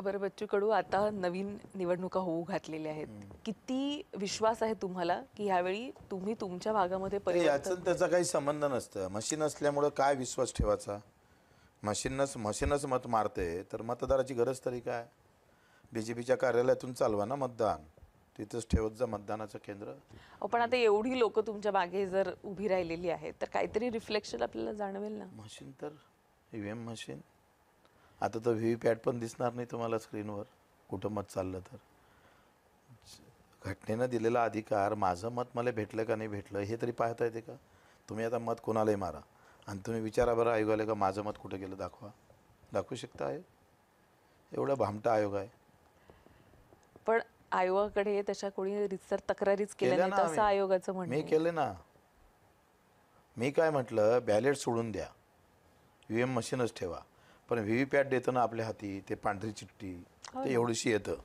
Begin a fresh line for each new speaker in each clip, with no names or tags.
बरं बच्चू कडू, आता नवीन निवडणुका होऊ घातलेल्या आहेत. किती विश्वास आहे तुम्हाला की ह्यावेळी तुम्ही तुमच्या भागामध्ये
तर
परिवर्तन?
याचं त्याचा काही संबंध नसतं. मशीन असल्यामुळं काय विश्वास ठेवायचा? मशीनच मत मारते, तर मतदाराची गरज तरी काय? BJPच्या कार्यालयातून चालवा ना मतदान, तिथंच ठेवत जा मतदानाचं केंद्र.
पण आता एवढी लोक तुमच्या मागे जर उभी राहिलेली आहेत तर काहीतरी रिफ्लेक्शन आपल्याला जाणवेल ना.
मशीन तर EVM मशीन, आता तर VVPॅट पण दिसणार नाही तुम्हाला स्क्रीनवर कुठं मत चाललं तर. घटनेनं दिलेला अधिकार, माझं मत मला भेटलं का नाही भेटलं हे तरी पाहता येते का? तुम्ही आता मत कोणालाही मारा आणि तुम्ही विचारा बरं आयोगाला का माझं मत कुठं गेलं, दाखवू शकता आहे? एवढा भामटा आयोग आहे.
पण आयोगाकडे तशा कोणी रितसर तक्रारीच केल्या
केलं
नाहीत
ना
असं आयोगाचं म्हणणं
मी
आहे.
केलं ना. मी काय म्हटलं, बॅलेट सोडून द्या, EVM मशीनच ठेवा, पण VVPॅट देतं आपल्या हाती, ते पांढरी चिठ्ठी ते एवढीशी येतं,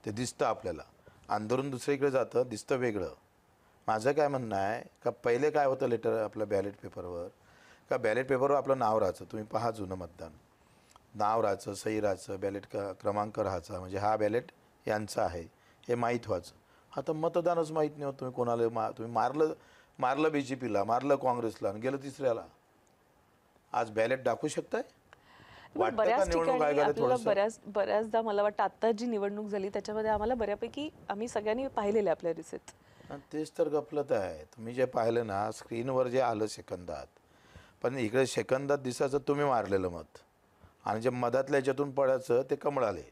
ते दिसतं आपल्याला. आंदोलन दुसरीकडे जातं, दिसतं वेगळं. माझं काय म्हणणं आहे का, पहिले काय होतं लेटर आपलं बॅलेट पेपरवर, का बॅलेट पेपरवर आपलं नाव राहायचं. तुम्ही पहा जुनं मतदान, नाव राहायचं, सही राहायचं, बॅलेट क्रमांक राहायचा, म्हणजे हा बॅलेट यांचा आहे हे माहीत व्हायचं. आता मतदानच माहीत नाही होत. तुम्ही कोणाला तुम्ही मारलं BJPला, मारलं काँग्रेसला आणि गेलं तिसऱ्याला. आज बॅलेट दाखवू शकताय? वाटतं का
बऱ्याच
निवडणूक
ठिकाणी
आयोगाला
आपल्याला
थोडंसं?
बऱ्याचदा मला वाटतं आता जी निवडणूक झाली त्याच्यामध्ये आम्हाला बऱ्यापैकी आम्ही सगळ्यांनी पाहिलेले आपल्या रिसिप्ट.
आणि तेच तर गफलत आहे. तुम्ही जे पाहिलं ना स्क्रीनवर जे आलं सेकंदात, पण इकडे सेकंदात दिसायचं तुम्ही मारलेलं मत, आणि जे मधातल्या याच्यातून पडायचं ते कमळाले.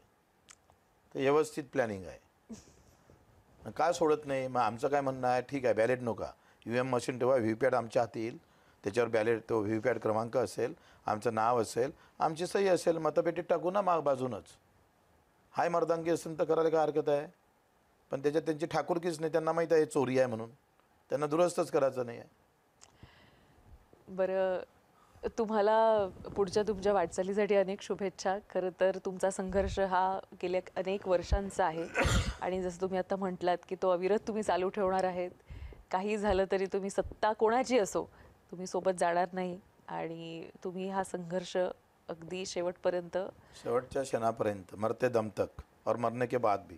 तर व्यवस्थित प्लॅनिंग आहे. का सोडत नाही? मग आमचं काय म्हणणं आहे, ठीक आहे बॅलेट नका, EVM मशीन ठेवा, VVPॅट आमच्या हाती येईल, त्याच्यावर बॅलेट तो VVPॅट क्रमांक असेल, आमचं नाव असेल, आमची सही असेल, मतपेटीत टाकू ना माग बाजूनच. हाय मर्दांगी असेल तर करायला काय हरकत आहे? पण त्याच्यात त्यांची ठाकूरकीच नाही. त्यांना माहीत आहे चोरी आहे म्हणून, त्यांना दुरुस्तच करायचं नाही आहे.
बरं, तुम्हाला पुढच्या तुमच्या वाटचालीसाठी अनेक शुभेच्छा. खरं तर तुमचा संघर्ष हा गेल्या अनेक वर्षांचा आहे आणि जसं तुम्ही आता म्हटलात की तो अविरत तुम्ही चालू ठेवणार आहेत. काही झालं तरी तुम्ही सत्ता कोणाची असो तुम्ही सोबत जाणार नाही आणि तुम्ही हा संघर्ष अगदी शेवटपर्यंत,
शेवटच्या क्षणापर्यंत, मरते दम तक और मरने के बाद भी.